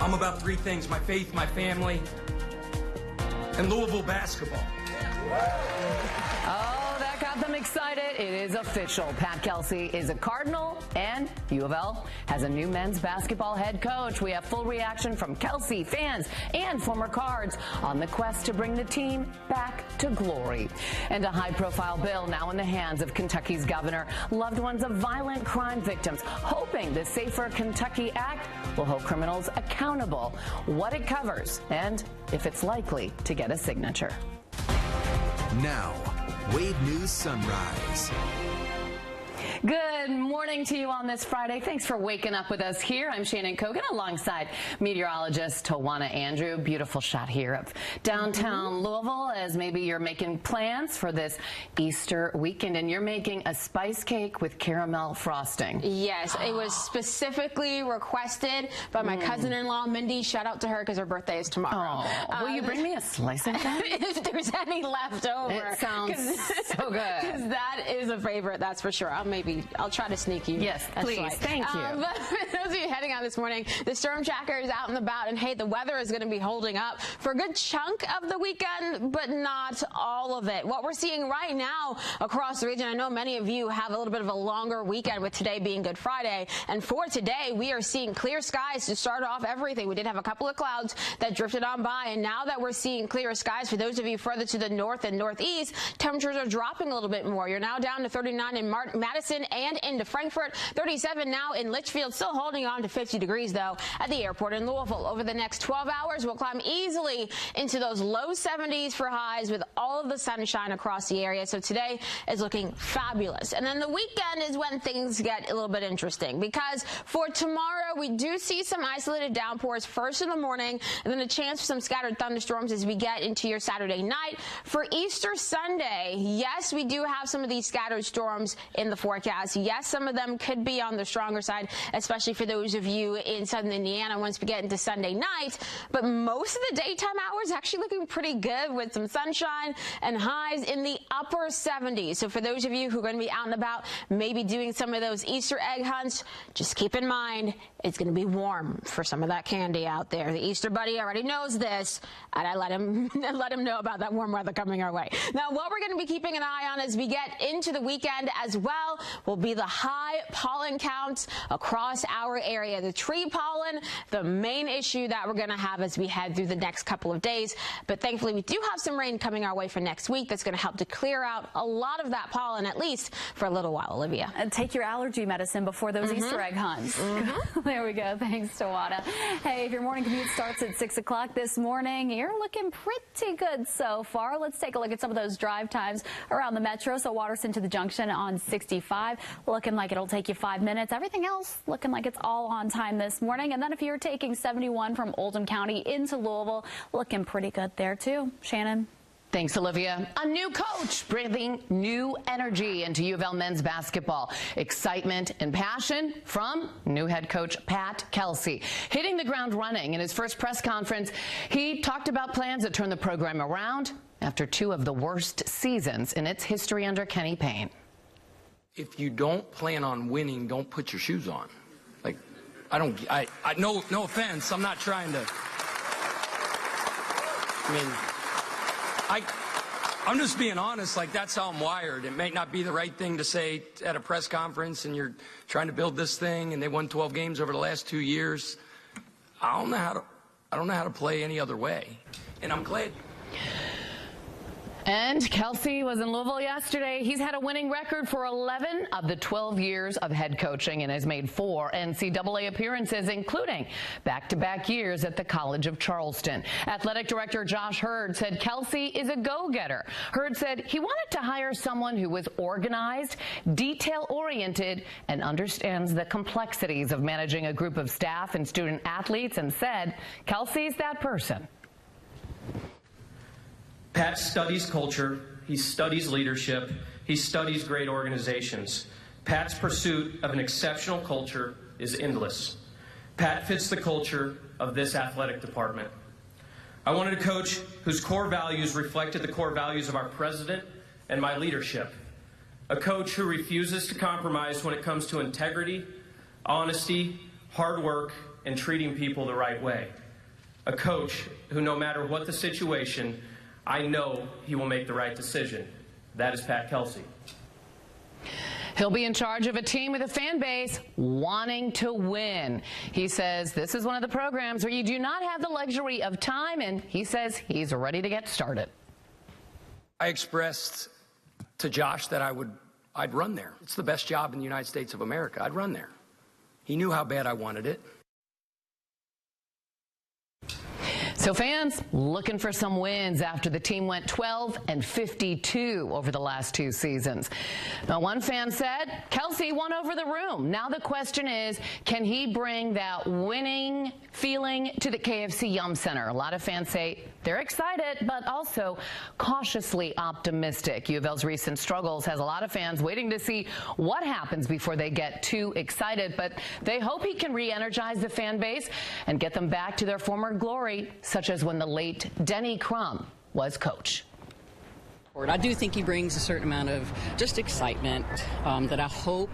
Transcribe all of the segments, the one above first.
I'm about three things: my faith, my family, and Louisville basketball. Oh, that got them excited. It is official. Pat Kelsey is a Cardinal, and U of L has a new men's basketball head coach. We have full reaction from Kelsey, fans, and former Cards on the quest to bring the team back to glory. And a high-profile bill now in the hands of Kentucky's governor. Loved ones of violent crime victims hoping the Safer Kentucky Act will hold criminals accountable. What it covers, and if it's likely to get a signature. Now, Wade News Sunrise. Good morning to you on this Friday. Thanks for waking up with us here. I'm Shannon Kogan alongside meteorologist Tawana Andrew. Beautiful shot here of downtown Louisville as maybe you're making plans for this Easter weekend and you're making a spice cake with caramel frosting. Yes, it was specifically requested by my cousin-in-law, Mindy. Shout out to her because her birthday is tomorrow. Oh, will you bring me a slice of that? If there's any left over. It sounds so good. Because that is a favorite, that's for sure. I'll try to sneak you. Yes, please. Thank you. But for those of you heading out this morning, the storm tracker is out and about, and hey, the weather is going to be holding up for a good chunk of the weekend, but not all of it. What we're seeing right now across the region, I know many of you have a little bit of a longer weekend with today being Good Friday, and for today, we are seeing clear skies to start off everything. We did have a couple of clouds that drifted on by, and now that we're seeing clear skies, for those of you further to the north and northeast, temperatures are dropping a little bit more. You're now down to 39 in Madison and into Frankfort, 37 now in Litchfield, still holding on to 50 degrees though at the airport in Louisville. Over the next 12 hours, we'll climb easily into those low 70s for highs with all of the sunshine across the area. So today is looking fabulous. And then the weekend is when things get a little bit interesting, because for tomorrow we do see some isolated downpours first in the morning and then a chance for some scattered thunderstorms as we get into your Saturday night. For Easter Sunday, yes, we do have some of these scattered storms in the forecast. Yes, some of them could be on the stronger side, especially for those of you in southern Indiana once we get into Sunday night. But most of the daytime hours actually looking pretty good with some sunshine and highs in the upper 70s. So for those of you who are going to be out and about, maybe doing some of those Easter egg hunts, just keep in mind it's going to be warm for some of that candy out there. The Easter Bunny already knows this, and I let him know about that warm weather coming our way. Now, what we're going to be keeping an eye on as we get into the weekend as well will be the high pollen counts across our area. The tree pollen, the main issue that we're going to have as we head through the next couple of days. But thankfully, we do have some rain coming our way for next week that's going to help to clear out a lot of that pollen, at least for a little while, Olivia. And take your allergy medicine before those Easter egg hunts. There we go. Thanks, Tawana. Hey, if your morning commute starts at 6 o'clock this morning, you're looking pretty good so far. Let's take a look at some of those drive times around the metro. So Waterston to the junction on 65, looking like it'll take you 5 minutes. Everything else looking like it's all on time this morning. And then if you're taking 71 from Oldham County into Louisville, looking pretty good there too. Shannon. Thanks, Olivia. A new coach breathing new energy into U of L men's basketball. Excitement and passion from new head coach Pat Kelsey. Hitting the ground running in his first press conference, he talked about plans to turn the program around after two of the worst seasons in its history under Kenny Payne. If you don't plan on winning, don't put your shoes on. Like, no offense, I'm not trying to, I'm just being honest, like that's how I'm wired. It may not be the right thing to say at a press conference and you're trying to build this thing and they won 12 games over the last 2 years. I don't know how to play any other way. And I'm glad. And Kelsey was in Louisville yesterday. He's had a winning record for 11 of the 12 years of head coaching and has made 4 NCAA appearances, including back-to-back years at the College of Charleston. Athletic Director Josh Hurd said Kelsey is a go-getter. Hurd said he wanted to hire someone who was organized, detail-oriented, and understands the complexities of managing a group of staff and student athletes, and said Kelsey's that person. Pat studies culture, he studies leadership, he studies great organizations. Pat's pursuit of an exceptional culture is endless. Pat fits the culture of this athletic department. I wanted a coach whose core values reflected the core values of our president and my leadership. A coach who refuses to compromise when it comes to integrity, honesty, hard work, and treating people the right way. A coach who, no matter what the situation, I know he will make the right decision. That is Pat Kelsey. He'll be in charge of a team with a fan base wanting to win. He says this is one of the programs where you do not have the luxury of time, and he says he's ready to get started. I expressed to Josh that I'd run there. It's the best job in the United States of America. I'd run there. He knew how bad I wanted it. So fans looking for some wins after the team went 12-52 over the last 2 seasons. Now, one fan said Kelsey won over the room. Now the question is, can he bring that winning feeling to the KFC Yum Center? A lot of fans say they're excited, but also cautiously optimistic. U of L's recent struggles has a lot of fans waiting to see what happens before they get too excited, but they hope he can re-energize the fan base and get them back to their former glory, such as when the late Denny Crum was coach. I do think he brings a certain amount of just excitement that I hope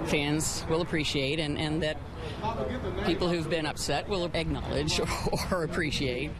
fans will appreciate and that people who've been upset will acknowledge or appreciate.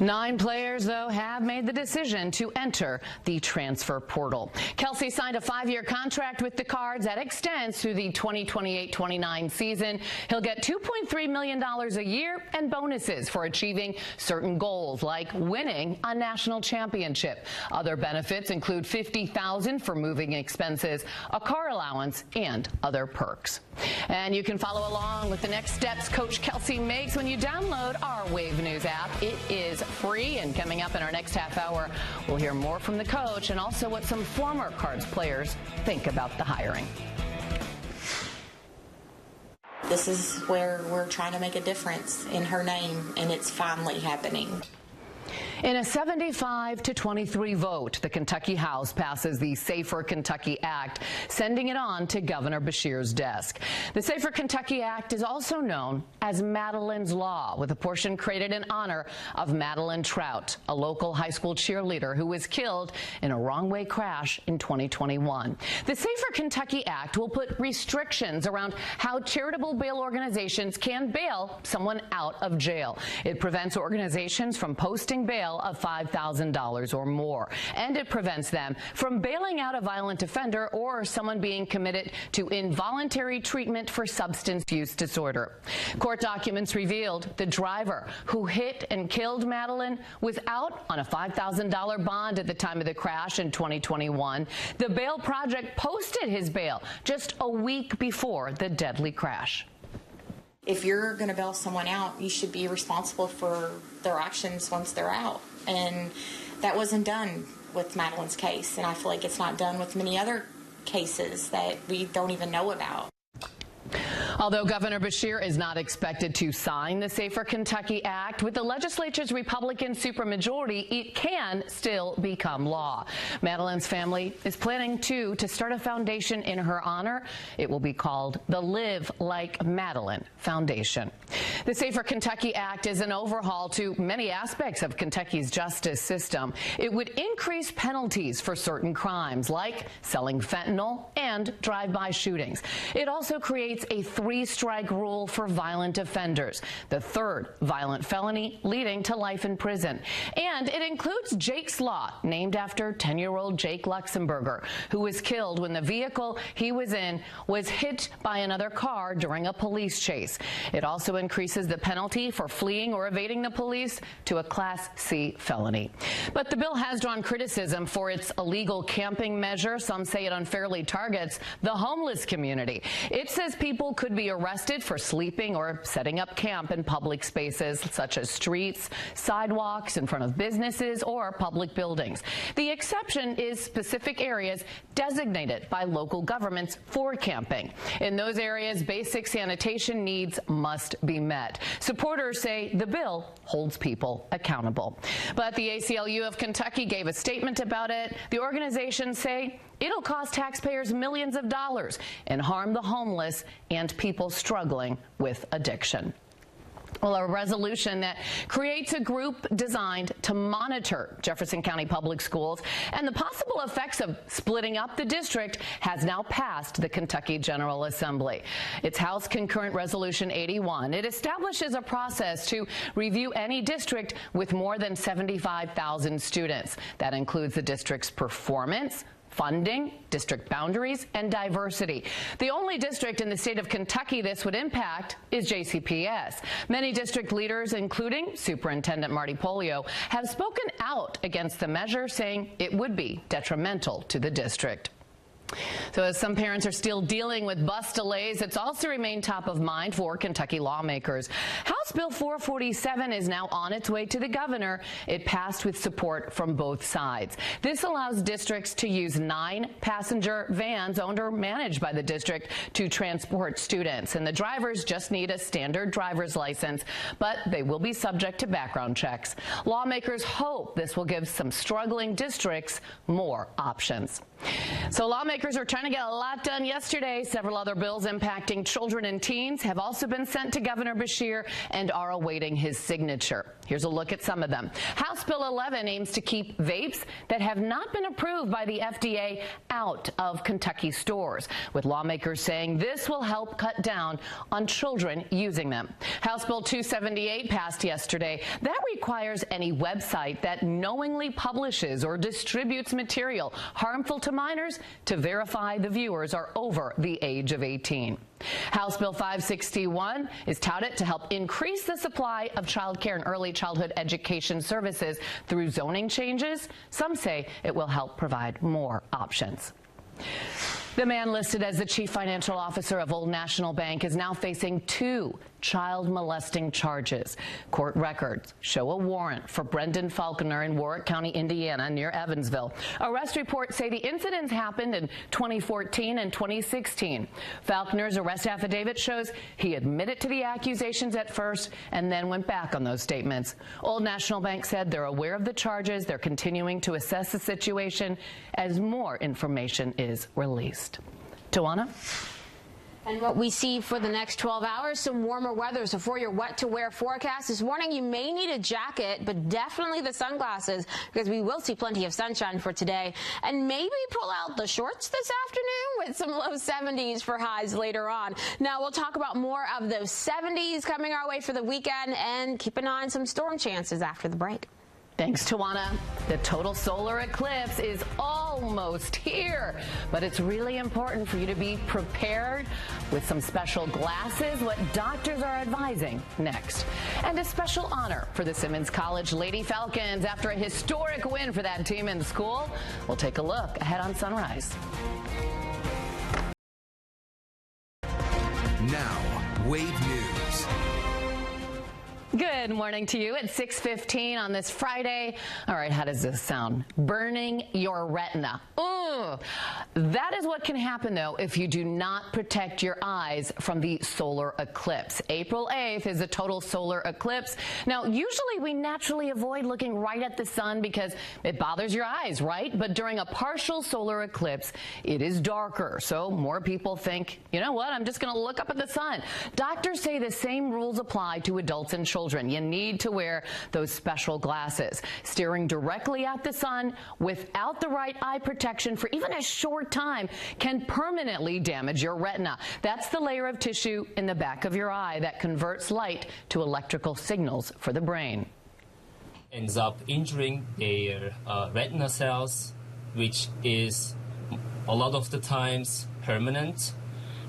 9 players, though, have made the decision to enter the transfer portal. Kelsey signed a 5-year contract with the Cards that extends through the 2028-29 season. He'll get $2.3 million a year and bonuses for achieving certain goals, like winning a national championship. Other benefits include $50,000 for moving expenses, a car allowance, and other perks. And you can follow along with the next steps Coach Kelsey makes when you download our Wave News app. It is free, and coming up in our next half hour, we'll hear more from the coach and also what some former Cards players think about the hiring. This is where we're trying to make a difference in her name, and it's finally happening. In a 75-23 vote, the Kentucky House passes the Safer Kentucky Act, sending it on to Governor Beshear's desk. The Safer Kentucky Act is also known as Madeline's Law, with a portion created in honor of Madeline Trout, a local high school cheerleader who was killed in a wrong-way crash in 2021. The Safer Kentucky Act will put restrictions around how charitable bail organizations can bail someone out of jail. It prevents organizations from posting bail of $5,000 or more, and it prevents them from bailing out a violent offender or someone being committed to involuntary treatment for substance use disorder. Court documents revealed the driver who hit and killed Madeline was out on a $5,000 bond at the time of the crash in 2021. The Bail Project posted his bail just a week before the deadly crash. If you're going to bail someone out, you should be responsible for their actions once they're out. And that wasn't done with Madeline's case, and I feel like it's not done with many other cases that we don't even know about. Although Governor Beshear is not expected to sign the Safer Kentucky Act, with the legislature's Republican supermajority, it can still become law. Madeline's family is planning, to start a foundation in her honor. It will be called the Live Like Madeline Foundation. The Safer Kentucky Act is an overhaul to many aspects of Kentucky's justice system. It would increase penalties for certain crimes, like selling fentanyl and drive-by shootings. It also creates a 3-strike rule for violent offenders, the 3rd violent felony leading to life in prison. And it includes Jake's Law, named after 10-year-old Jake Luxemburger, who was killed when the vehicle he was in was hit by another car during a police chase. It also increases the penalty for fleeing or evading the police to a Class C felony. But the bill has drawn criticism for its illegal camping measure. Some say it unfairly targets the homeless community. It says people could be arrested for sleeping or setting up camp in public spaces such as streets, sidewalks, in front of businesses, or public buildings. The exception is specific areas designated by local governments for camping. In those areas, basic sanitation needs must be met. Supporters say the bill holds people accountable. But the ACLU of Kentucky gave a statement about it. The organizations say it'll cost taxpayers millions of dollars and harm the homeless and people struggling with addiction. Well, a resolution that creates a group designed to monitor Jefferson County Public Schools and the possible effects of splitting up the district has now passed the Kentucky General Assembly. It's House Concurrent Resolution 81. It establishes a process to review any district with more than 75,000 students. That includes the district's performance, funding, district boundaries, and diversity. The only district in the state of Kentucky this would impact is JCPS. Many district leaders, including Superintendent Marty Pollio, have spoken out against the measure, saying it would be detrimental to the district. So as some parents are still dealing with bus delays, it's also remained top of mind for Kentucky lawmakers. House Bill 447 is now on its way to the governor. It passed with support from both sides. This allows districts to use 9 passenger vans owned or managed by the district to transport students. And the drivers just need a standard driver's license, but they will be subject to background checks. Lawmakers hope this will give some struggling districts more options. So lawmakers are trying to get a lot done yesterday. Several other bills impacting children and teens have also been sent to Governor Beshear and are awaiting his signature. Here's a look at some of them. House Bill 11 aims to keep vapes that have not been approved by the FDA out of Kentucky stores, with lawmakers saying this will help cut down on children using them. House Bill 278 passed yesterday. That requires any website that knowingly publishes or distributes material harmful to minors to verify the viewers are over the age of 18. House Bill 561 is touted to help increase the supply of child care and early childhood education services through zoning changes. Some say it will help provide more options. The man listed as the chief financial officer of Old National Bank is now facing 2 child molesting charges. Court records show a warrant for Brendan Falconer in Warwick County, Indiana, near Evansville. Arrest reports say the incidents happened in 2014 and 2016. Falconer's arrest affidavit shows he admitted to the accusations at first and then went back on those statements. Old National Bank said they're aware of the charges. They're continuing to assess the situation as more information is released. Tawana? And what we see for the next 12 hours, some warmer weather. So for your wet to wear forecast this morning, you may need a jacket, but definitely the sunglasses because we will see plenty of sunshine for today. And maybe pull out the shorts this afternoon with some low 70s for highs later on. Now we'll talk about more of those 70s coming our way for the weekend and keep an eye on some storm chances after the break. Thanks, Tawana. The total solar eclipse is almost here, but it's really important for you to be prepared with some special glasses, what doctors are advising next. And a special honor for the Simmons College Lady Falcons after a historic win for that team in school. We'll take a look ahead on Sunrise. Now, Wave News. Good morning to you at 6:15 on this Friday. All right, how does this sound? Burning your retina. Ooh, that is what can happen, though, if you do not protect your eyes from the solar eclipse. April 8th is a total solar eclipse. Now, usually we naturally avoid looking right at the sun because it bothers your eyes, right? But during a partial solar eclipse, it is darker. So more people think, you know what, I'm just going to look up at the sun. Doctors say the same rules apply to adults and children. You need to wear those special glasses. Staring directly at the sun without the right eye protection for even a short time can permanently damage your retina. That's the layer of tissue in the back of your eye that converts light to electrical signals for the brain. Ends up injuring their retina cells, which is a lot of the times permanent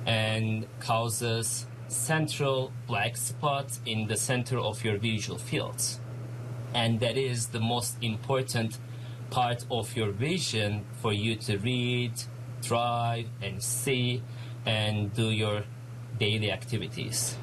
and causes central black spots in the center of your visual fields. And that is the most important part of your vision for you to read, drive, and see, and do your daily activities.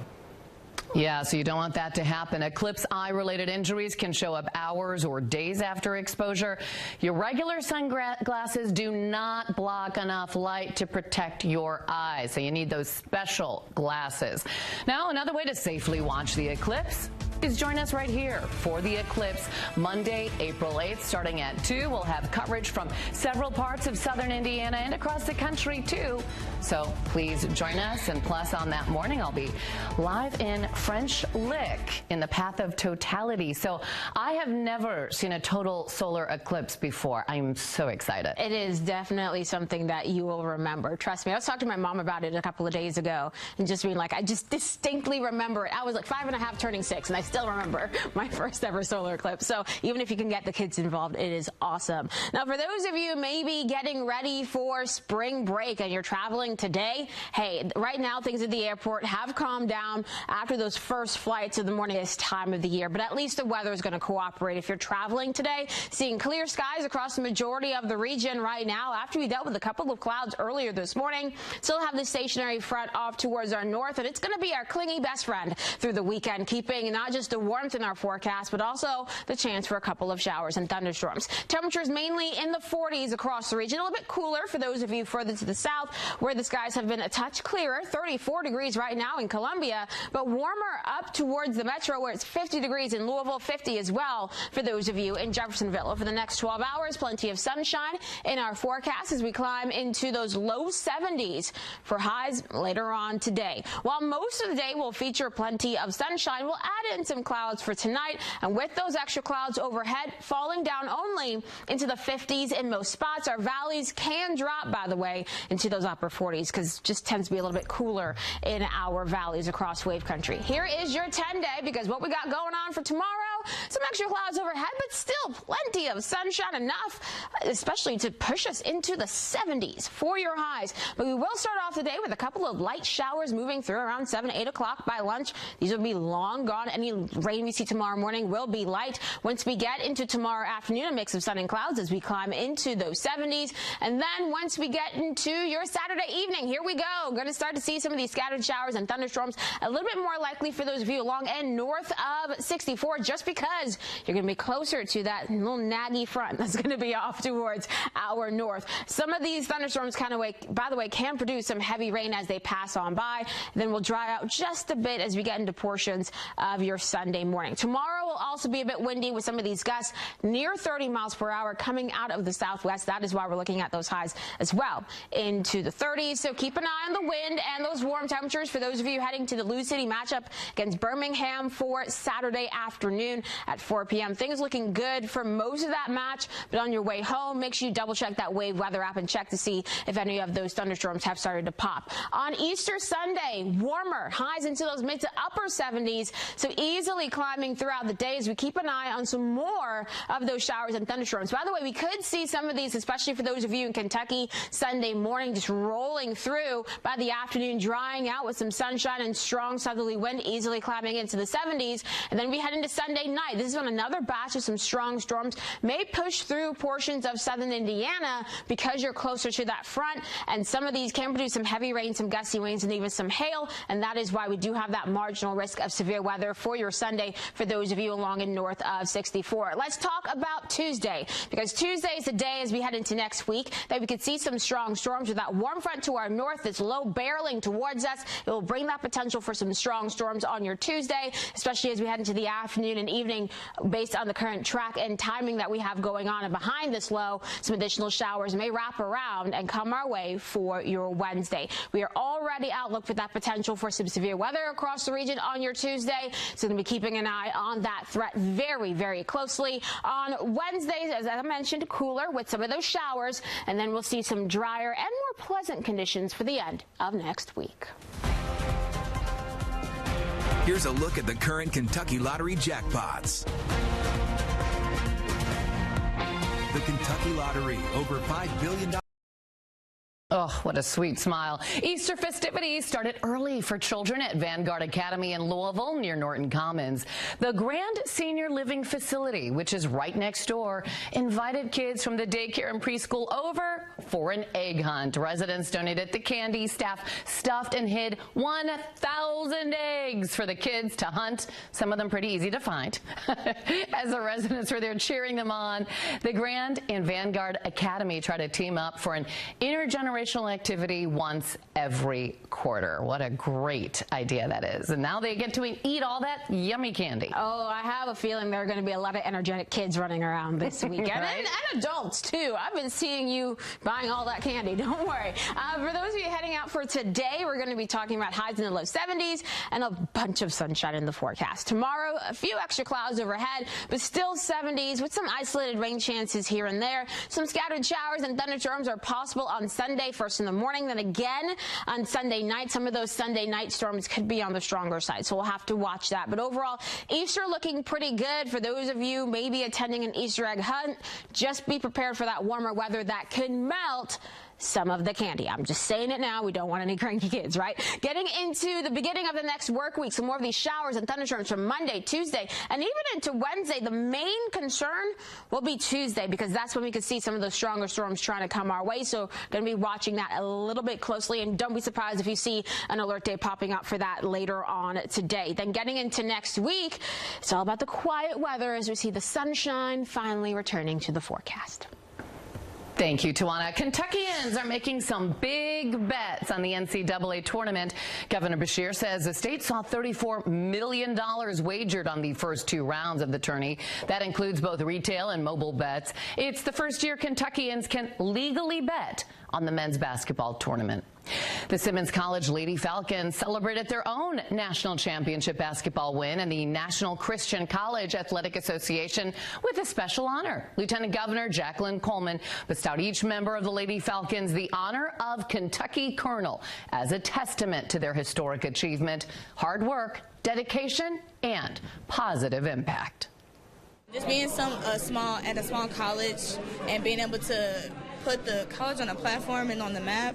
Yeah, so you don't want that to happen. Eclipse eye-related injuries can show up hours or days after exposure. Your regular sunglasses do not block enough light to protect your eyes, so you need those special glasses. Now, another way to safely watch the eclipse, Please join us right here for the eclipse Monday, April 8th, starting at 2. We'll have coverage from several parts of southern Indiana and across the country, too. So please join us. And plus, on that morning, I'll be live in French Lick in the path of totality. So I have never seen a total solar eclipse before. I'm so excited. It is definitely something that you will remember. Trust me. I was talking to my mom about it a couple of days ago and just being like, I just distinctly remember it. I was like 5.5 turning 6, and I still remember my first ever solar eclipse. So even if you can get the kids involved, it is awesome. Now, for those of you maybe getting ready for spring break and you're traveling today, hey, right now things at the airport have calmed down after those first flights of the morning this time of the year, but at least the weather is going to cooperate. If you're traveling today, seeing clear skies across the majority of the region right now after we dealt with a couple of clouds earlier this morning. Still have the stationary front off towards our north, and it's going to be our clingy best friend through the weekend, keeping not just the warmth in our forecast, but also the chance for a couple of showers and thunderstorms. Temperatures mainly in the 40s across the region. A little bit cooler for those of you further to the south, where the skies have been a touch clearer. 34 degrees right now in Columbia, but warmer up towards the metro, where it's 50 degrees in Louisville, 50 as well for those of you in Jeffersonville. Over the next 12 hours, plenty of sunshine in our forecast as we climb into those low 70s for highs later on today. While most of the day will feature plenty of sunshine, we'll add in some clouds for tonight, and with those extra clouds overhead falling down only into the 50s in most spots. Our valleys can drop, by the way, into those upper 40s because it just tends to be a little bit cooler in our valleys across wave country. Here is your 10-day, because what we got going on for tomorrow, some extra clouds overhead, but still plenty of sunshine, enough especially to push us into the 70s for your highs. But we will start off the day with a couple of light showers moving through around 7, 8 o'clock by lunch. These will be long gone. Any rain we see tomorrow morning will be light. Once we get into tomorrow afternoon, a mix of sun and clouds as we climb into those 70s. And then once we get into your Saturday evening, here we go. Going to start to see some of these scattered showers and thunderstorms a little bit more likely for those of you along and north of 64, just because you're going to be closer to that little naggy front that's going to be off towards our north. Some of these thunderstorms by the way, can produce some heavy rain as they pass on by. Then we'll dry out just a bit as we get into portions of your Sunday morning. Tomorrow will also be a bit windy with some of these gusts near 30 miles per hour coming out of the southwest. That is why we're looking at those highs as well into the 30s. So keep an eye on the wind and those warm temperatures for those of you heading to the Lou City matchup against Birmingham for Saturday afternoon at 4 p.m. Things looking good for most of that match, but on your way home, make sure you double check that Wave weather app and check to see if any of those thunderstorms have started to pop. On Easter Sunday, warmer highs into those mid to upper 70s, so easily climbing throughout the day as we keep an eye on some more of those showers and thunderstorms. By the way, we could see some of these, especially for those of you in Kentucky, Sunday morning, just rolling through by the afternoon, drying out with some sunshine and strong southerly wind, easily climbing into the 70s. And then we head into Sunday night. This is when another batch of some strong storms may push through portions of southern Indiana because you're closer to that front, and some of these can produce some heavy rain, some gusty winds, and even some hail, and that is why we do have that marginal risk of severe weather for your Sunday for those of you along and north of 64. Let's talk about Tuesday, because Tuesday is the day as we head into next week that we could see some strong storms with that warm front to our north that's low barreling towards us. It will bring that potential for some strong storms on your Tuesday, especially as we head into the afternoon and evening based on the current track and timing that we have going on. And behind this low, some additional showers may wrap around and come our way for your Wednesday. We are already outlook for that potential for some severe weather across the region on your Tuesday, so going to be keeping an eye on that threat very, very closely. On Wednesdays, as I mentioned, cooler with some of those showers, and then we'll see some drier and more pleasant conditions for the end of next week. Here's a look at the current Kentucky Lottery jackpots. The Kentucky Lottery, over $5 billion. Oh, what a sweet smile. Easter festivities started early for children at Vanguard Academy in Louisville near Norton Commons. The Grand Senior Living Facility, which is right next door, invited kids from the daycare and preschool over for an egg hunt. Residents donated the candy. Staff stuffed and hid 1,000 eggs for the kids to hunt, some of them pretty easy to find. As the residents were there cheering them on, the Grand and Vanguard Academy try to team up for an intergenerational activity once every quarter. What a great idea that is. And now they get to eat all that yummy candy. Oh, I have a feeling there are going to be a lot of energetic kids running around this weekend. Right? And adults, too. I've been seeing you buying all that candy. Don't worry. For those of you heading out for today, we're going to be talking about highs in the low 70s and a bunch of sunshine in the forecast. Tomorrow, a few extra clouds overhead, but still 70s with some isolated rain chances here and there. Some scattered showers and thunderstorms are possible on Sunday, first in the morning. Then again on Sunday night, some of those Sunday night storms could be on the stronger side, so we'll have to watch that. But overall, Easter looking pretty good. For those of you maybe attending an Easter egg hunt, just be prepared for that warmer weather that could melt some of the candy. I'm just saying it now. We don't want any cranky kids, right? Getting into the beginning of the next work week, some more of these showers and thunderstorms from Monday, Tuesday, and even into Wednesday. The main concern will be Tuesday, because that's when we could see some of those stronger storms trying to come our way. So going to be watching that a little bit closely, and don't be surprised if you see an alert day popping up for that later on today. Then getting into next week, it's all about the quiet weather as we see the sunshine finally returning to the forecast. Thank you, Tawana. Kentuckians are making some big bets on the NCAA tournament. Governor Beshear says the state saw $34 million wagered on the first two rounds of the tourney. That includes both retail and mobile bets. It's the first year Kentuckians can legally bet on the men's basketball tournament. The Simmons College Lady Falcons celebrated their own national championship basketball win, and the National Christian College Athletic Association with a special honor. Lieutenant Governor Jacqueline Coleman bestowed each member of the Lady Falcons the honor of Kentucky Colonel as a testament to their historic achievement, hard work, dedication, and positive impact. Just being at a small college and being able to put the college on a platform and on the map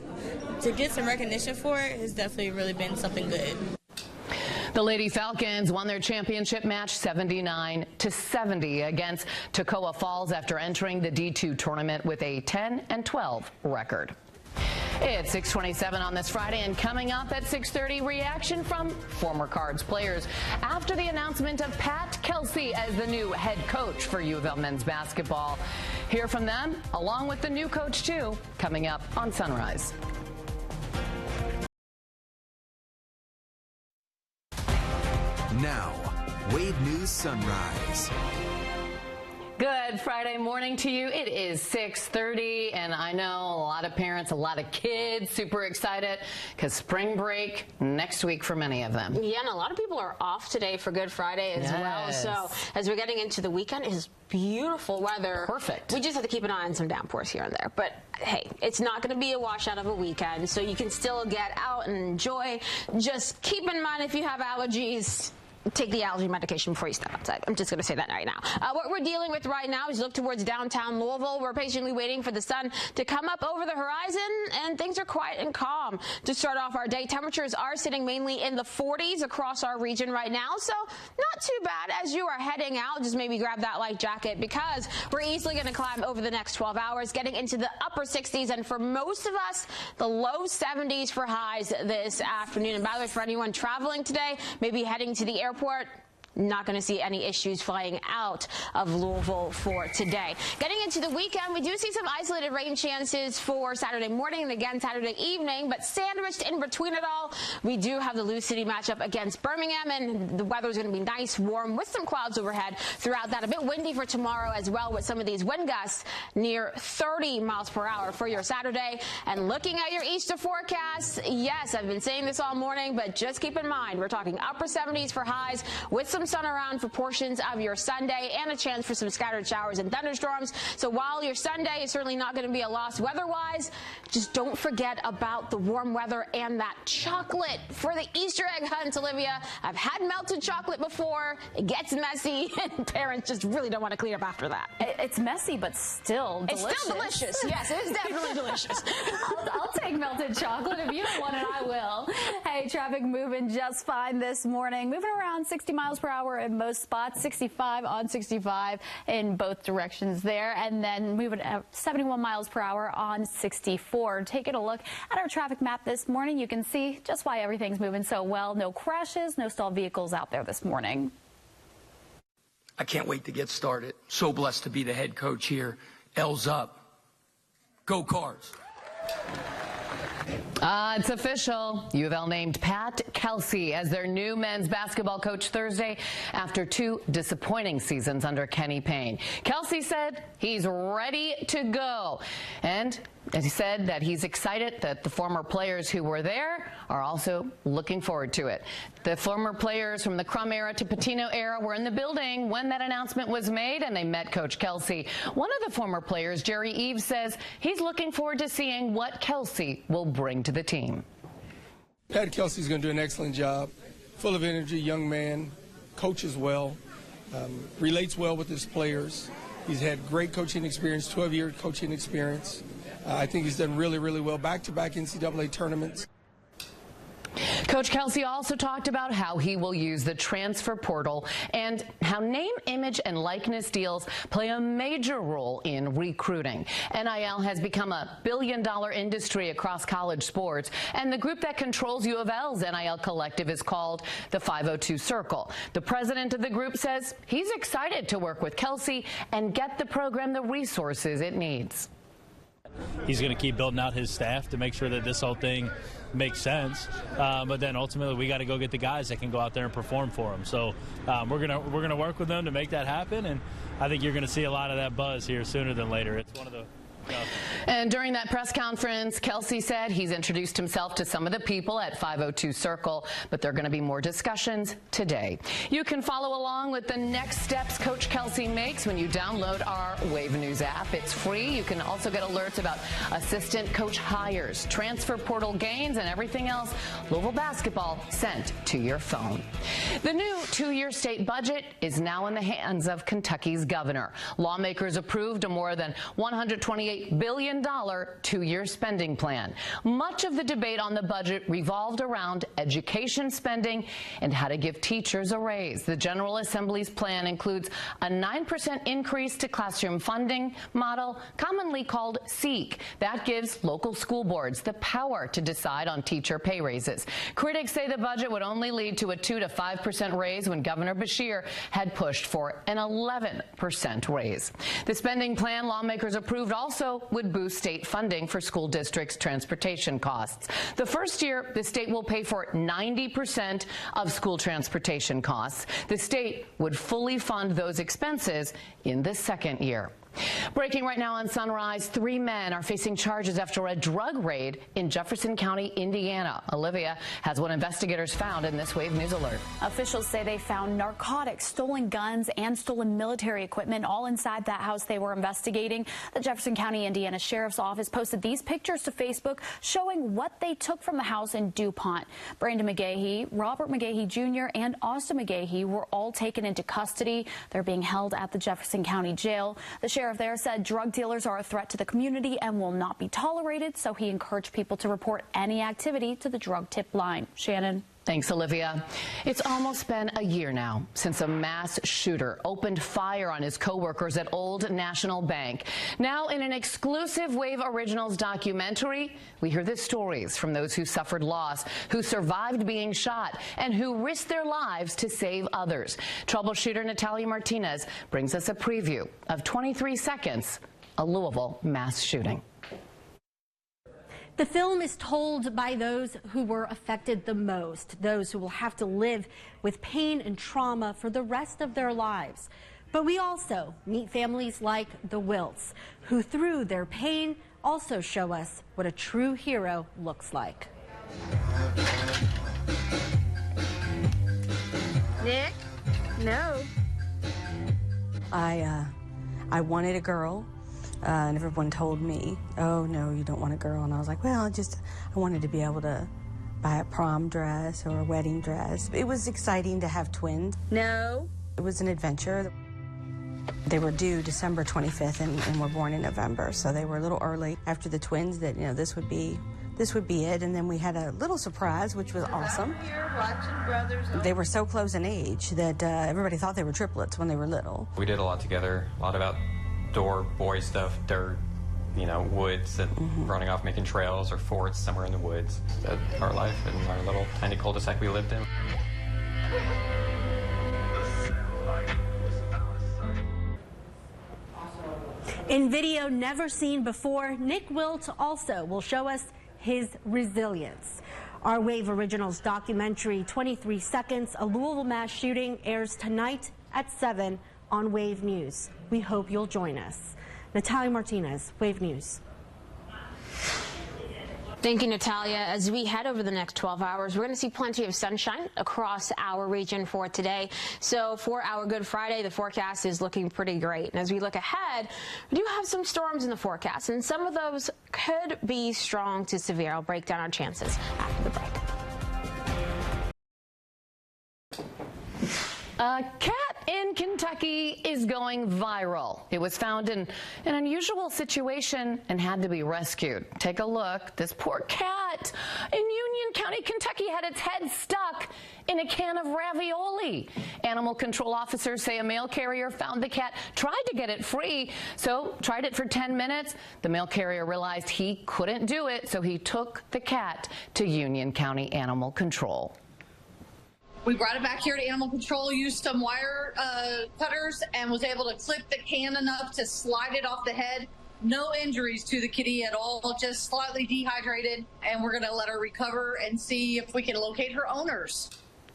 to get some recognition for it has definitely really been something good. The Lady Falcons won their championship match 79-70 against Toccoa Falls after entering the D2 tournament with a 10-12 record. It's 6:27 on this Friday, and coming up at 6:30, reaction from former Cards players after the announcement of Pat Kelsey as the new head coach for U of L men's basketball. Hear from them, along with the new coach, too, coming up on Sunrise. Now, Wade News Sunrise. Good Friday morning to you. It is 6:30, and I know a lot of parents, a lot of kids super excited because spring break next week for many of them. Yeah, and a lot of people are off today for Good Friday as well. So as we're getting into the weekend, it's beautiful weather. Perfect. We just have to keep an eye on some downpours here and there. But hey, it's not going to be a washout of a weekend, so you can still get out and enjoy. Just keep in mind, if you have allergies, take the allergy medication before you step outside. I'm just going to say that right now. What we're dealing with right now is look towards downtown Louisville. We're patiently waiting for the sun to come up over the horizon, and things are quiet and calm to start off our day. Temperatures are sitting mainly in the 40s across our region right now, so not too bad as you are heading out. Just maybe grab that light jacket, because we're easily going to climb over the next 12 hours, getting into the upper 60s, and for most of us, the low 70s for highs this afternoon. And by the way, for anyone traveling today, maybe heading to the airport, not going to see any issues flying out of Louisville for today. Getting into the weekend, we do see some isolated rain chances for Saturday morning and again Saturday evening, but sandwiched in between it all, we do have the Lou City matchup against Birmingham, and the weather is going to be nice, warm, with some clouds overhead throughout that. A bit windy for tomorrow as well, with some of these wind gusts near 30 miles per hour for your Saturday. And looking at your Easter forecast, yes, I've been saying this all morning, but just keep in mind, we're talking upper 70s for highs with some sun around for portions of your Sunday, and a chance for some scattered showers and thunderstorms. So while your Sunday is certainly not going to be a loss weather-wise, just don't forget about the warm weather and that chocolate for the Easter egg hunt, Olivia. I've had melted chocolate before. It gets messy, and parents just really don't want to clean up after that. It's messy, but still delicious. It's still delicious. Yes, it is definitely delicious. I'll take melted chocolate. If you don't want it, I will. Hey, traffic moving just fine this morning. Moving around 60 miles per hour hour in most spots, 65 on 65 in both directions there, and then moving at 71 miles per hour on 64. Taking a look at our traffic map this morning, you can see just why everything's moving so well. No crashes, no stalled vehicles out there this morning. I can't wait to get started. So blessed to be the head coach here. L's up. Go Cards. It's official. U of L named Pat Kelsey as their new men's basketball coach Thursday after 2 disappointing seasons under Kenny Payne. Kelsey said he's ready to go. And as he said that he's excited that the former players who were there are also looking forward to it. The former players from the Crum era to Pitino era were in the building when that announcement was made, and they met Coach Kelsey. One of the former players, Jerry Eves, says he's looking forward to seeing what Kelsey will bring to the team. Pat Kelsey's going to do an excellent job. Full of energy, young man, coaches well, relates well with his players. He's had great coaching experience, 12-year coaching experience. I think he's done really, really well. Back-to-back NCAA tournaments. Coach Kelsey also talked about how he will use the transfer portal and how name, image, and likeness deals play a major role in recruiting. NIL has become a billion-dollar industry across college sports, and the group that controls U of L's NIL collective is called the 502 Circle. The president of the group says he's excited to work with Kelsey and get the program the resources it needs. He's going to keep building out his staff to make sure that this whole thing makes sense, but then ultimately we got to go get the guys that can go out there and perform for him. So we're gonna work with them to make that happen, and I think you're going to see a lot of that buzz here sooner than later. It's one of the And during that press conference, Kelsey said he's introduced himself to some of the people at 502 Circle, but there are going to be more discussions today. You can follow along with the next steps Coach Kelsey makes when you download our Wave News app. It's free. You can also get alerts about assistant coach hires, transfer portal gains, and everything else Louisville basketball sent to your phone. The new 2-year state budget is now in the hands of Kentucky's governor. Lawmakers approved a more than $128 billion 2-year spending plan. Much of the debate on the budget revolved around education spending and how to give teachers a raise. The General Assembly's plan includes a 9% increase to classroom funding model, commonly called SEEK. That gives local school boards the power to decide on teacher pay raises. Critics say the budget would only lead to a 2 to 5% raise when Governor Beshear had pushed for an 11% raise. The spending plan lawmakers approved also would boost state funding for school districts' transportation costs. The first year, the state will pay for 90% of school transportation costs. The state would fully fund those expenses in the second year. Breaking right now on Sunrise, 3 men are facing charges after a drug raid in Jefferson County, Indiana. Olivia has what investigators found in this Wave News Alert. Officials say they found narcotics, stolen guns, and stolen military equipment all inside that house they were investigating. The Jefferson County, Indiana Sheriff's Office posted these pictures to Facebook showing what they took from the house in DuPont. Brandon McGahee, Robert McGahee Jr., and Austin McGahee were all taken into custody. They're being held at the Jefferson County Jail. The sheriff there said drug dealers are a threat to the community and will not be tolerated, so he encouraged people to report any activity to the drug tip line. Shannon. Thanks, Olivia. It's almost been a year now since a mass shooter opened fire on his co-workers at Old National Bank. Now, in an exclusive Wave Originals documentary, we hear the stories from those who suffered loss, who survived being shot, and who risked their lives to save others. Troubleshooter Natalia Martinez brings us a preview of 23 Seconds, a Louisville mass shooting. The film is told by those who were affected the most, those who will have to live with pain and trauma for the rest of their lives. But we also meet families like the Wilts, who through their pain also show us what a true hero looks like. Nick? No. I wanted a girl. And everyone told me, oh, no, you don't want a girl. And I was like, well, I wanted to be able to buy a prom dress or a wedding dress. It was exciting to have twins. No. It was an adventure. They were due December 25th and were born in November, so they were a little early. After the twins, that this would be this would be it. And then we had a little surprise, which was awesome. They were so close in age that everybody thought they were triplets when they were little. We did a lot together, a lot of outdoor boy stuff, dirt, you know, woods, and running off making trails or forts somewhere in the woods. That's our life and our little tiny cul-de-sac we lived in. In video never seen before, Nick Wilt also will show us his resilience. Our Wave Originals documentary, 23 Seconds, a Louisville mass shooting, airs tonight at 7 on Wave News. We hope you'll join us. Natalia Martinez, Wave News. Thank you, Natalia. As we head over the next 12 hours, we're going to see plenty of sunshine across our region for today. So for our Good Friday, the forecast is looking pretty great. And as we look ahead, we do have some storms in the forecast, and some of those could be strong to severe. I'll break down our chances after the break. A cat in Kentucky is going viral. It was found in an unusual situation and had to be rescued. Take a look. This poor cat in Union County, Kentucky, had its head stuck in a can of ravioli. Animal control officers say a mail carrier found the cat, tried to get it free, so tried it for 10 minutes. The mail carrier realized he couldn't do it, so he took the cat to Union County Animal Control. We brought it back here to Animal Control, used some wire cutters, and was able to clip the can enough to slide it off the head. No injuries to the kitty at all, just slightly dehydrated, and we're going to let her recover and see if we can locate her owners.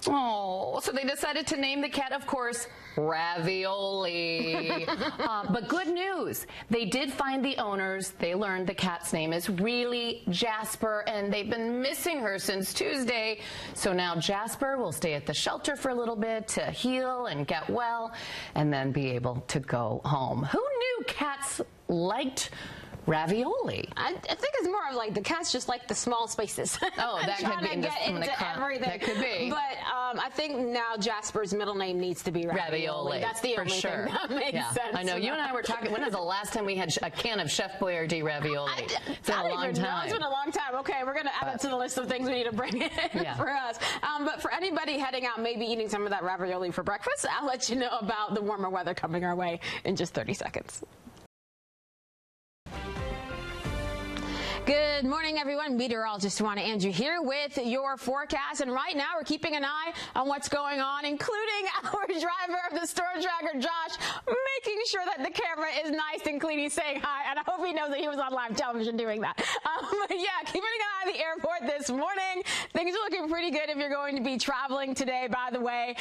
Oh, so they decided to name the cat, of course, Ravioli. But good news, they did find the owners. They learned the cat's name is really Jasper, and they've been missing her since Tuesday. So now Jasper will stay at the shelter for a little bit to heal and get well, and then be able to go home. Who knew cats liked ravioli? I think it's more of like the cats just like the small spaces. Oh, that could be get into everything. That could be. But I think now Jasper's middle name needs to be Ravioli. That's the only thing that makes sense. I know. You and I were talking. When was the last time we had a can of Chef Boyardee ravioli? It's been a long time. It's been a long time. Okay, we're going to add that to the list of things we need to bring in for us. But for anybody heading out, maybe eating some of that ravioli for breakfast, I'll let you know about the warmer weather coming our way in just 30 seconds. Good morning, everyone. Meteorologist Juana Andrew here with your forecast. And right now, we're keeping an eye on what's going on, including our driver of the Storm Tracker, Josh, making sure that the camera is nice and clean. He's saying hi, and I hope he knows that he was on live television doing that. But yeah, keeping an eye on the airport this morning. Things are looking pretty good if you're going to be traveling today, by the way.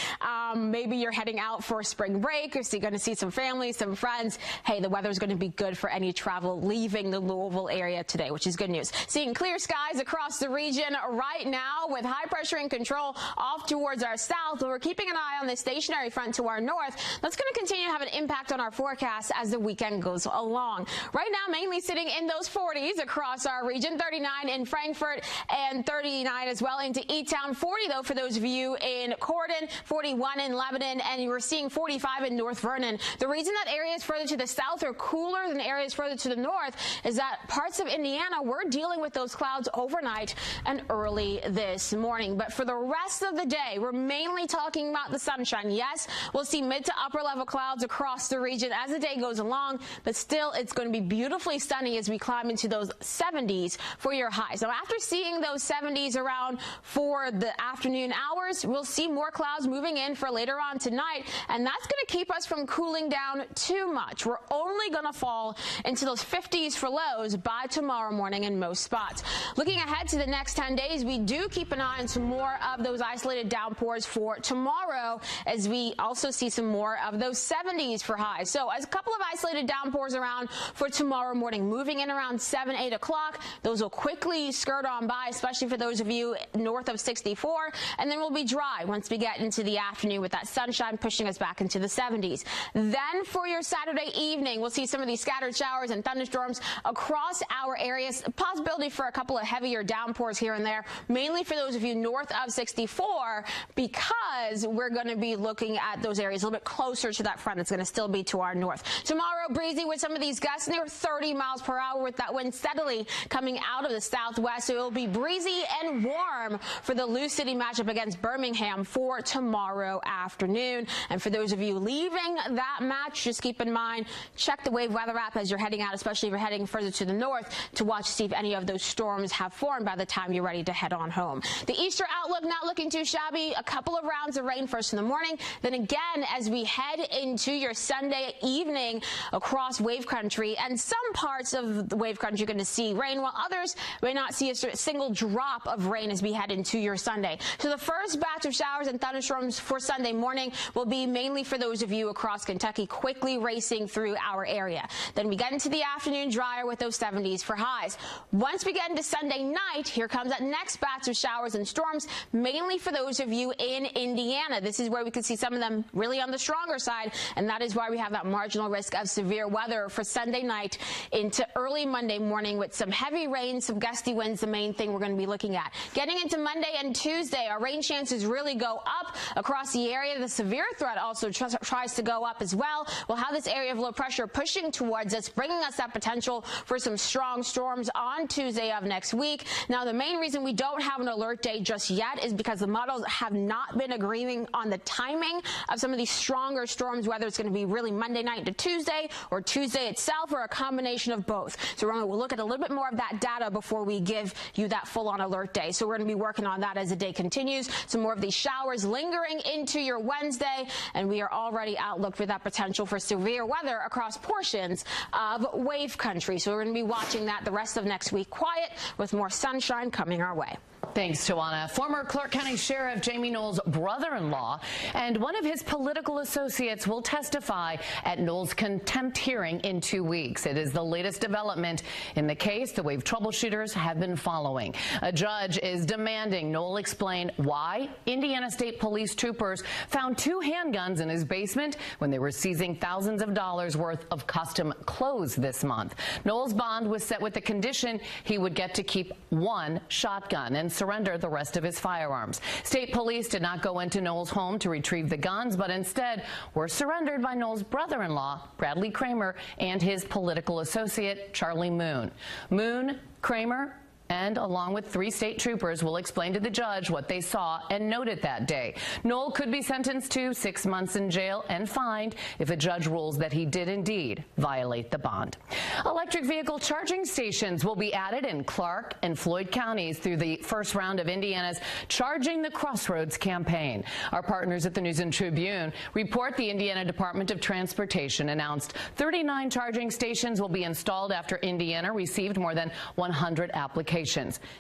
Maybe you're heading out for spring break, or so you're going to see some family, some friends. Hey, the weather's going to be good for any travel leaving the Louisville area today, which is good news. Seeing clear skies across the region right now with high pressure in control off towards our south. We're keeping an eye on the stationary front to our north. That's going to continue to have an impact on our forecast as the weekend goes along. Right now, mainly sitting in those 40s across our region, 39 in Frankfort and 39 as well into E-Town. 40 though for those of you in Cordon, 41 in Lebanon, and you were seeing 45 in North Vernon. The reason that areas further to the south are cooler than areas further to the north is that parts of Indiana were dealing with those clouds overnight and early this morning. But for the rest of the day, we're mainly talking about the sunshine. Yes, we'll see mid to upper level clouds across the region as the day goes along, but still it's going to be beautifully sunny as we climb into those 70s for your highs. Now, after seeing those 70s around for the afternoon hours, we'll see more clouds moving in for later on tonight, and that's going to keep us from cooling down too much. We're only going to fall into those 50s for lows by tomorrow morning in most spots. Looking ahead to the next 10 days, we do keep an eye on some more of those isolated downpours for tomorrow, as we also see some more of those 70s for highs. So as a couple of isolated downpours around for tomorrow morning, moving in around 7, 8 o'clock. Those will quickly skirt on by, especially for those of you north of 64. And then we'll be dry once we get into the afternoon with that sunshine pushing us back into the 70s. Then for your Saturday evening, we'll see some of these scattered showers and thunderstorms across our area. skies. A possibility for a couple of heavier downpours here and there, mainly for those of you north of 64, because we're going to be looking at those areas a little bit closer to that front that's going to still be to our north. Tomorrow, breezy with some of these gusts near 30 miles per hour with that wind steadily coming out of the southwest. So it will be breezy and warm for the Lou City matchup against Birmingham for tomorrow afternoon. And for those of you leaving that match, just keep in mind, check the Wave Weather app as you're heading out, especially if you're heading further to the north, to watch to see if any of those storms have formed by the time you're ready to head on home. The Easter outlook not looking too shabby. A couple of rounds of rain first in the morning. Then again, as we head into your Sunday evening across Wave Country, and some parts of the Wave Country are going to see rain, while others may not see a single drop of rain as we head into your Sunday. So the first batch of showers and thunderstorms for Sunday morning will be mainly for those of you across Kentucky, quickly racing through our area. Then we get into the afternoon, drier with those 70s for highs. Once we get into Sunday night, here comes that next batch of showers and storms, mainly for those of you in Indiana. This is where we could see some of them really on the stronger side, and that is why we have that marginal risk of severe weather for Sunday night into early Monday morning, with some heavy rain, some gusty winds, the main thing we're going to be looking at. Getting into Monday and Tuesday, our rain chances really go up across the area. The severe threat also tries to go up as well. We'll have this area of low pressure pushing towards us, bringing us that potential for some strong storms on Tuesday of next week. Now, the main reason we don't have an alert day just yet is because the models have not been agreeing on the timing of some of these stronger storms, whether it's going to be really Monday night to Tuesday or Tuesday itself, or a combination of both. So we'll look at a little bit more of that data before we give you that full-on alert day. So we're going to be working on that as the day continues. Some more of these showers lingering into your Wednesday, and we are already outlooked for that potential for severe weather across portions of Wave Country. So we're going to be watching that the rest of next week, quiet, with more sunshine coming our way. Thanks, Tawana. Former Clark County Sheriff Jamie Knowles' brother-in-law and one of his political associates will testify at Knowles' contempt hearing in 2 weeks. It is the latest development in the case the Wave troubleshooters have been following. A judge is demanding Knowles explain why Indiana State Police troopers found 2 handguns in his basement when they were seizing thousands of dollars worth of custom clothes this month. Knowles' bond was set with the condition he would get to keep 1 shotgun and surrender the rest of his firearms. State police did not go into Knowles' home to retrieve the guns, but instead were surrendered by Knowles' brother-in-law, Bradley Kramer, and his political associate, Charlie Moon. Moon, Kramer, and along with 3 state troopers will explain to the judge what they saw and noted that day. Knowles could be sentenced to 6 months in jail and fined if a judge rules that he did indeed violate the bond. Electric vehicle charging stations will be added in Clark and Floyd counties through the first round of Indiana's Charging the Crossroads campaign. Our partners at the News and Tribune report the Indiana Department of Transportation announced 39 charging stations will be installed after Indiana received more than 100 applications.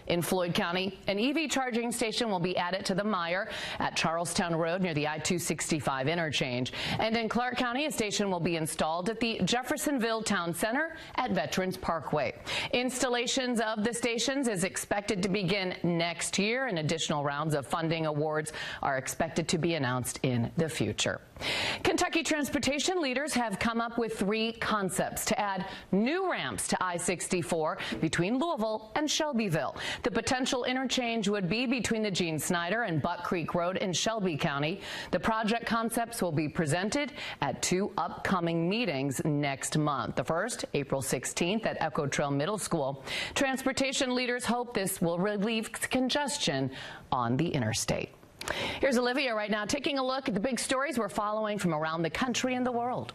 In Floyd County, an EV charging station will be added to the Meyer at Charlestown Road near the I-265 interchange. And in Clark County, a station will be installed at the Jeffersonville Town Center at Veterans Parkway. Installations of the stations is expected to begin next year, and additional rounds of funding awards are expected to be announced in the future. Kentucky transportation leaders have come up with 3 concepts to add new ramps to I-64 between Louisville and Shelbyville. The potential interchange would be between the Gene Snyder and Buck Creek Road in Shelby County. The project concepts will be presented at 2 upcoming meetings next month. The first, April 16th at Echo Trail Middle School. Transportation leaders hope this will relieve congestion on the interstate. Here's Olivia right now taking a look at the big stories we're following from around the country and the world.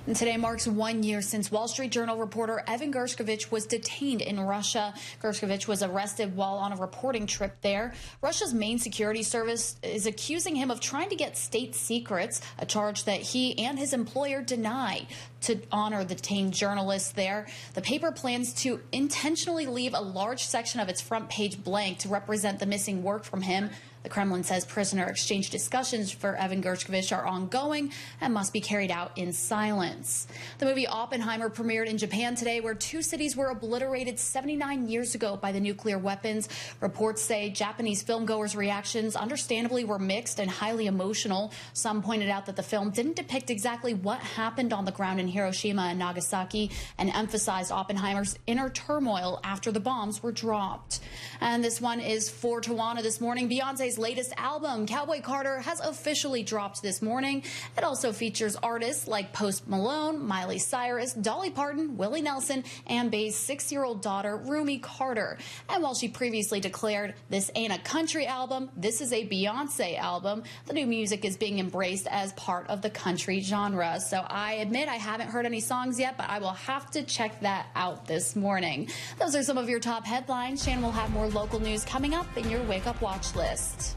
And today marks 1 year since Wall Street Journal reporter Evan Gershkovich was detained in Russia. Gershkovich was arrested while on a reporting trip there. Russia's main security service is accusing him of trying to get state secrets, a charge that he and his employer deny. To honor the detained journalist there, the paper plans to intentionally leave a large section of its front page blank to represent the missing work from him. The Kremlin says prisoner exchange discussions for Evan Gershkovich are ongoing and must be carried out in silence. The movie Oppenheimer premiered in Japan today, where two cities were obliterated 79 years ago by the nuclear weapons. Reports say Japanese filmgoers' reactions understandably were mixed and highly emotional. Some pointed out that the film didn't depict exactly what happened on the ground in Hiroshima and Nagasaki and emphasized Oppenheimer's inner turmoil after the bombs were dropped. And this one is for Tawana this morning. Beyonce's latest album, Cowboy Carter, has officially dropped this morning. It also features artists like Post Malone, Miley Cyrus, Dolly Parton, Willie Nelson, and Bey's 6-year-old daughter, Rumi Carter. And while she previously declared this ain't a country album, this is a Beyonce album, the new music is being embraced as part of the country genre. So I admit I haven't heard any songs yet, but I will have to check that out this morning. Those are some of your top headlines. Shannon will have more local news coming up in your Wake Up Watch list.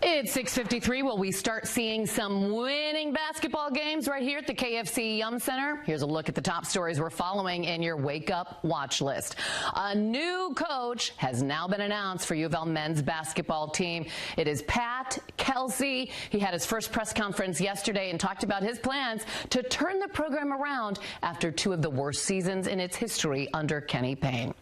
It's 6:53. Will we start seeing some winning basketball games right here at the KFC Yum Center? Here's a look at the top stories we're following in your Wake Up Watch list. A new coach has now been announced for U of L men's basketball team. It is Pat Kelsey. He had his first press conference yesterday and talked about his plans to turn the program around after two of the worst seasons in its history under Kenny Payne.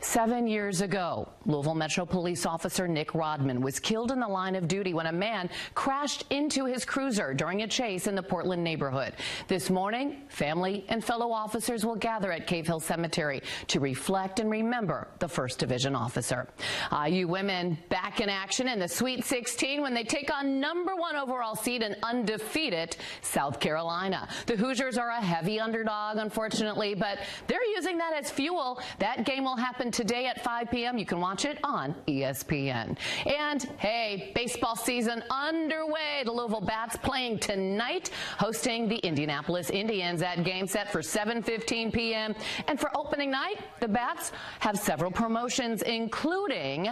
7 years ago, Louisville Metro Police Officer Nick Rodman was killed in the line of duty when a man crashed into his cruiser during a chase in the Portland neighborhood. This morning, family and fellow officers will gather at Cave Hill Cemetery to reflect and remember the 1st Division officer. IU women back in action in the Sweet 16 when they take on #1 overall seed and undefeated South Carolina. The Hoosiers are a heavy underdog, unfortunately, but they're using that as fuel. That game will happen today at 5 p.m. You can watch it on ESPN. And hey, baseball season underway. The Louisville Bats playing tonight, hosting the Indianapolis Indians at game set for 7:15 p.m. And for opening night, the Bats have several promotions, including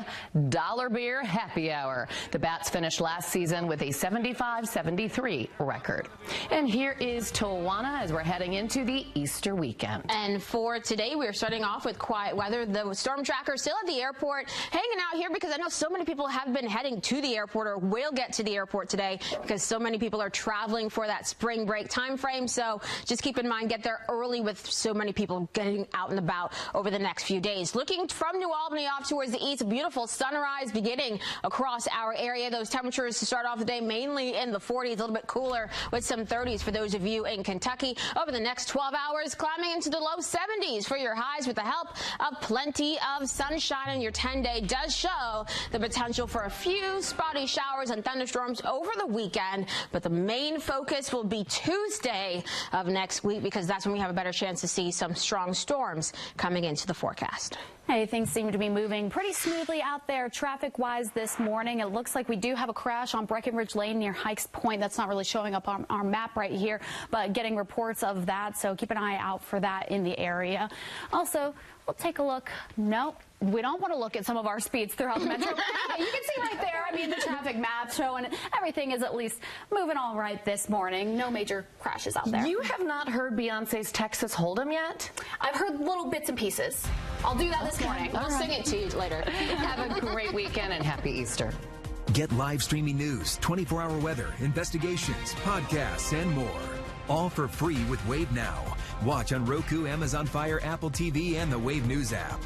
Dollar Beer Happy Hour. The Bats finished last season with a 75-73 record. And here is Tawana as we're heading into the Easter weekend. And for today, we're starting off with quiet weather. The storm tracker still at the airport, hanging out here because I know so many people have been heading to the airport or will get to the airport today because so many people are traveling for that spring break time frame. So just keep in mind, get there early with so many people getting out and about over the next few days. Looking from New Albany off towards the east, a beautiful sunrise beginning across our area. Those temperatures to start off the day mainly in the 40s, a little bit cooler with some 30s for those of you in Kentucky. Over the next 12 hours, climbing into the low 70s for your highs with the help of plenty of sunshine, and your 10-day does show the potential for a few spotty showers and thunderstorms over the weekend, but the main focus will be Tuesday of next week because that's when we have a better chance to see some strong storms coming into the forecast. Hey, things seem to be moving pretty smoothly out there traffic-wise this morning. It looks like we do have a crash on Breckenridge Lane near Hikes Point. That's not really showing up on our map right here, but getting reports of that, so keep an eye out for that in the area. Also, we'll take a look. No, we don't want to look at some of our speeds throughout the metro. You can see right there, I mean, the traffic map showing everything is at least moving all right this morning. No major crashes out there. You have not heard Beyonce's Texas Hold'em yet? I've heard little bits and pieces. I'll do that this morning. I'll sing it to you later. Have a great weekend and happy Easter. Get live streaming news, 24-hour weather, investigations, podcasts, and more. All for free with Wave Now. Watch on Roku, Amazon Fire, Apple TV, and the Wave News app.